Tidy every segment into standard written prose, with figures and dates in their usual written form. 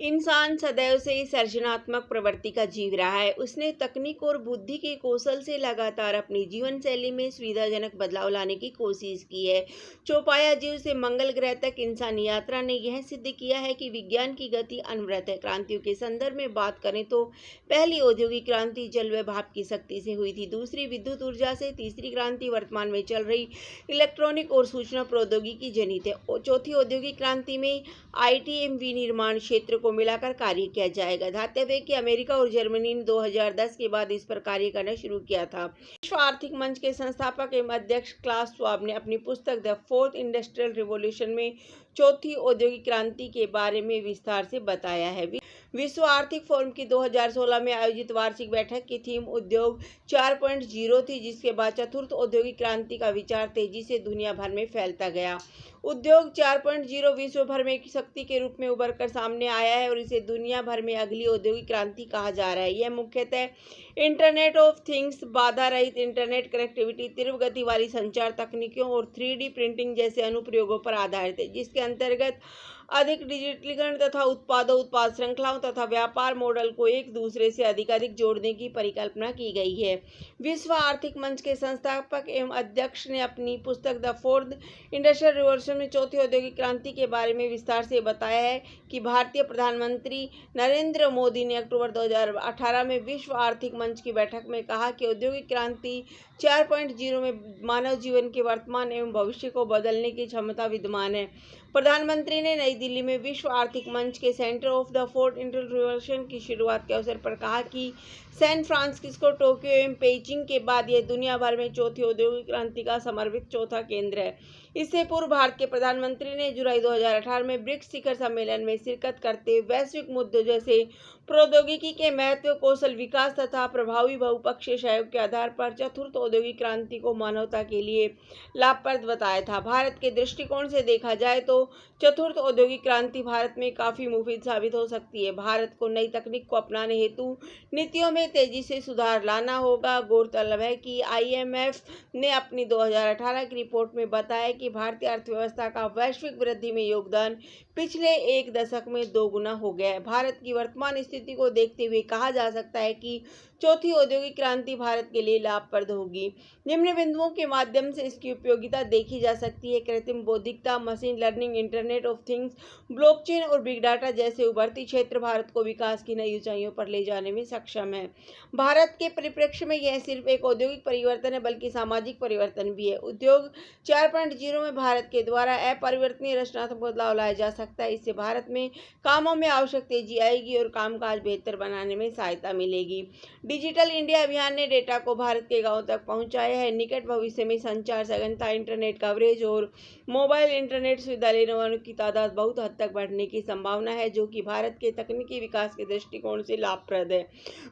इंसान सदैव से सृजनात्मक प्रवृत्ति का जीव रहा है। उसने तकनीक और बुद्धि के कौशल से लगातार अपनी जीवन शैली में सुविधाजनक बदलाव लाने की कोशिश की है। चौपाया जीव से मंगल ग्रह तक इंसानी यात्रा ने यह सिद्ध किया है कि विज्ञान की गति अनवरत है। क्रांतियों के संदर्भ में बात करें तो पहली औद्योगिक क्रांति जल व भाप की शक्ति से हुई थी, दूसरी विद्युत ऊर्जा से, तीसरी क्रांति वर्तमान में चल रही इलेक्ट्रॉनिक और सूचना प्रौद्योगिकी जनित है और चौथी औद्योगिक क्रांति में आईटी एवं विनिर्माण क्षेत्र को मिलाकर कार्य किया जाएगा। ध्यातव्य कि अमेरिका और जर्मनी ने 2010 के बाद इस पर कार्य करना शुरू किया था। विश्व आर्थिक मंच के संस्थापक एवं अध्यक्ष क्लास श्वाब ने अपनी पुस्तक द फोर्थ इंडस्ट्रियल रिवॉल्यूशन में चौथी औद्योगिक क्रांति के बारे में विस्तार से बताया है। विश्व आर्थिक फोरम की 2016 में आयोजित वार्षिक बैठक की थीम उद्योग 4.0 थी, जिसके बाद चतुर्थ औद्योगिक क्रांति का विचार तेजी से दुनिया भर में फैलता गया। उद्योग 4.0 विश्व भर में एक शक्ति के रूप में उभर कर सामने आया है और इसे दुनिया भर में अगली औद्योगिक क्रांति कहा जा रहा है। यह मुख्यतः इंटरनेट ऑफ थिंग्स, बाधा रहित इंटरनेट कनेक्टिविटी, तीव्र गति वाली संचार तकनीकों और 3D प्रिंटिंग जैसे अनुप्रयोगों पर आधारित है, जिसके अंतर्गत अधिक डिजिटलीकरण तथा उत्पाद श्रृंखलाओं तथा व्यापार मॉडल को एक दूसरे से अधिक जोड़ने की परिकल्पना की गई है। विश्व आर्थिक मंच के संस्थापक एवं अध्यक्ष ने अपनी पुस्तक द फोर्थ इंडस्ट्रियल रिवॉल्यूशन में चौथी औद्योगिक क्रांति के बारे में विस्तार से बताया है कि भारतीय प्रधानमंत्री नरेंद्र मोदी ने अक्टूबर 2018 में विश्व आर्थिक मंच की बैठक में कहा कि औद्योगिक क्रांति 4.0 में मानव जीवन के वर्तमान एवं भविष्य को बदलने की क्षमता विद्यमान है। प्रधानमंत्री ने नई दिल्ली में विश्व आर्थिक मंच के centre of the fourth industrial revolution की शुरुआत के अवसर पर कहा कि सैन फ्रांसिस्को, टोक्यो एवं पेइचिंग के बाद यह दुनिया भर में चौथी औद्योगिक क्रांति का समर्पित चौथा केंद्र है। इससे पूर्व भारत के प्रधानमंत्री ने जुलाई 2018 में ब्रिक्स शिखर सम्मेलन में शिरकत करते हुए वैश्विक मुद्दों जैसे प्रौद्योगिकी के महत्व, कौशल विकास तथा प्रभावी बहुपक्षीय सहयोग के आधार पर चतुर्थ औद्योगिक क्रांति को मानवता के लिए लाभप्रद बताया था। भारत के दृष्टिकोण से देखा जाए तो चतुर्थ औद्योगिक क्रांति भारत में काफी मुफीद साबित हो सकती है। भारत को नई तकनीक को अपनाने हेतु नीतियों में तेजी से सुधार लाना होगा। गौरतलब है कि IMF ने अपनी 2018 की रिपोर्ट में बताया कि भारतीय अर्थव्यवस्था का वैश्विक वृद्धि में योगदान पिछले एक दशक में दोगुना हो गया है। भारत की वर्तमान स्थिति को देखते हुए कहा जा सकता है कि चौथी औद्योगिक क्रांति भारत के लिए लाभप्रद होगी। निम्न बिंदुओं के माध्यम से इसकी उपयोगिता देखी जा सकती है। कृत्रिम बौद्धिकता, machine learning, internet of things, blockchain और बिग डाटा जैसे उभरती क्षेत्र भारत को विकास की नई ऊंचाइयों पर ले जाने में सक्षम है। भारत के परिप्रेक्ष्य में यह सिर्फ एक औद्योगिक परिवर्तन है, बल्कि सामाजिक परिवर्तन भी है। उद्योग 4.0 में भारत के द्वारा अपरिवर्तनीय रचनात्मक बदलाव लाया जा सकता है। इससे भारत में कामों में आवश्यक तेजी आएगी और कामकाज बेहतर बनाने में सहायता मिलेगी। डिजिटल इंडिया अभियान ने डेटा को भारत के गांवों तक पहुंचाया है। निकट भविष्य में संचार सघनता, इंटरनेट कवरेज और मोबाइल इंटरनेट सुविधा लेने वालों की तादाद बहुत हद तक बढ़ने की संभावना है, जो कि भारत के तकनीकी विकास के दृष्टिकोण से लाभप्रद है।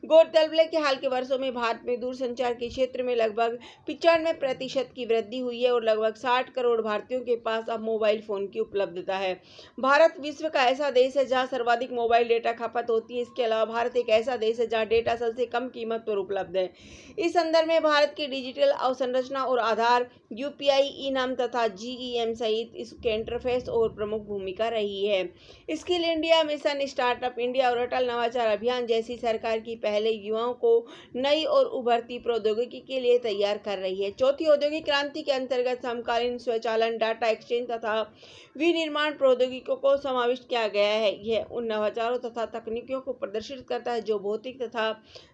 गौरतलब है कि हाल के वर्षों में भारत में दूरसंचार के क्षेत्र में लगभग 95% की वृद्धि हुई है और लगभग 60 करोड़ भारतीयों के पास अब मोबाइल फोन की उपलब्धता है। भारत विश्व का ऐसा देश है जहां सर्वाधिक मोबाइल डेटा खपत होती है। इसके अलावा भारत एक ऐसा देश है जहां डेटा सबसे कम कीमत पर उपलब्ध है। इस संदर्भ में भारत की डिजिटल अवसंरचना और आधार, UPI, ई-नाम तथा GEM सहित इसके इंटरफेस और प्रमुख भूमिका रही है। Skill India mission, startup India और अटल नवाचार अभियान जैसी सरकार की पहले युवाओं को नई और उभरती प्रौद्योगिकी के लिए तैयार कर रही है। चौथी औद्योगिक क्रांति के अंतर्गत समकालीन स्वचालन, डाटा एक्सचेंज तथा विनिर्माण प्रौद्योगिकियों को समाविष्ट किया गया है। यह उन नवाचारों तथा तकनीकों को प्रदर्शित करता है जो भौतिक तथा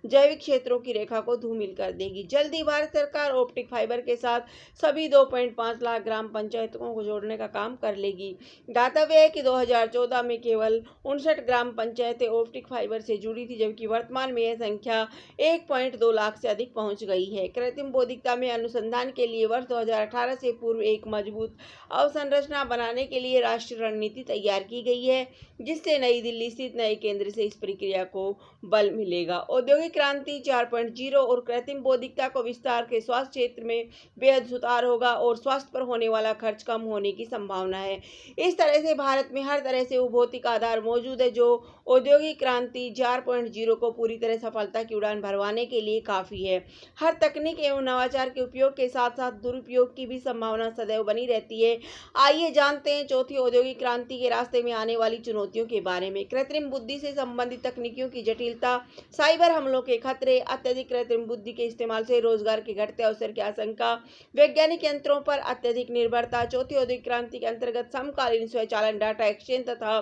जैविक क्षेत्रों की रेखा को धूमिल कर देगी। जल्द ही भारत सरकार ऑप्टिक फाइबर के साथ सभी 2.5 लाख ग्राम पंचायतों को जोड़ने का काम कर लेगी। दातव्य है कि 2014 में केवल 59 ग्राम पंचायतें ऑप्टिक फाइबर से जुड़ी थी, जबकि वर्तमान में यह संख्या 1.2 लाख से अधिक पहुंच गई है। कृत्रिम बौद्धिकता में अनुसंधान के लिए वर्ष 2018 से पूर्व एक मजबूत अवसंरचना बनाने के लिए राष्ट्रीय रणनीति तैयार की गई है, जिससे नई दिल्ली स्थित नए केंद्र से इस प्रक्रिया को बल मिलेगा। औद्योगिक क्रांति क्रांति 4.0 और कृत्रिम बौद्धिकता को विस्तार के स्वास्थ्य क्षेत्र में बेहद सुधार होगा और स्वास्थ्य पर होने वाला खर्च कम होने की संभावना है। इस तरह से भारत में हर तरह से भौतिक आधार मौजूद है जो औद्योगिक क्रांति 4.0 को पूरी तरह सफलता की उड़ान भरवाने के लिए काफी है। हर तकनीक एवं नवाचार के उपयोग के साथ साथ दुरुपयोग की भी संभावना सदैव बनी रहती है। आइए जानते हैं चौथी औद्योगिक क्रांति के रास्ते में आने वाली चुनौतियों के बारे में। कृत्रिम बुद्धि से संबंधित तकनीकियों की जटिलता, साइबर हमलों के खतरे, अत्यधिक कृत्रिम बुद्धि के इस्तेमाल से रोजगार के घटते अवसर की आशंका, वैज्ञानिक यंत्रों पर अत्यधिक निर्भरता। चौथी औद्योगिक क्रांति के अंतर्गत समकालीन स्वचालन, डाटा एक्सचेंज तथा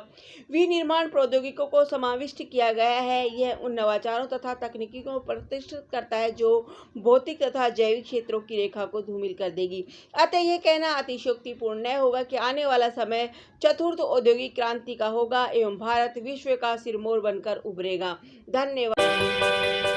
विनिर्माण प्रौद्योगिकों को समाविष्ट किया गया है। यह उन नवाचारों तथा तकनीकी को प्रतिष्ठित करता है जो भौतिक तथा जैविक क्षेत्रों की रेखा को धूमिल कर देगी। अतः यह कहना अतिशयोक्तिपूर्ण न होगा कि आने वाला समय चतुर्थ औद्योगिक क्रांति का होगा एवं भारत विश्व का सिरमौर बनकर उभरेगा। धन्यवाद।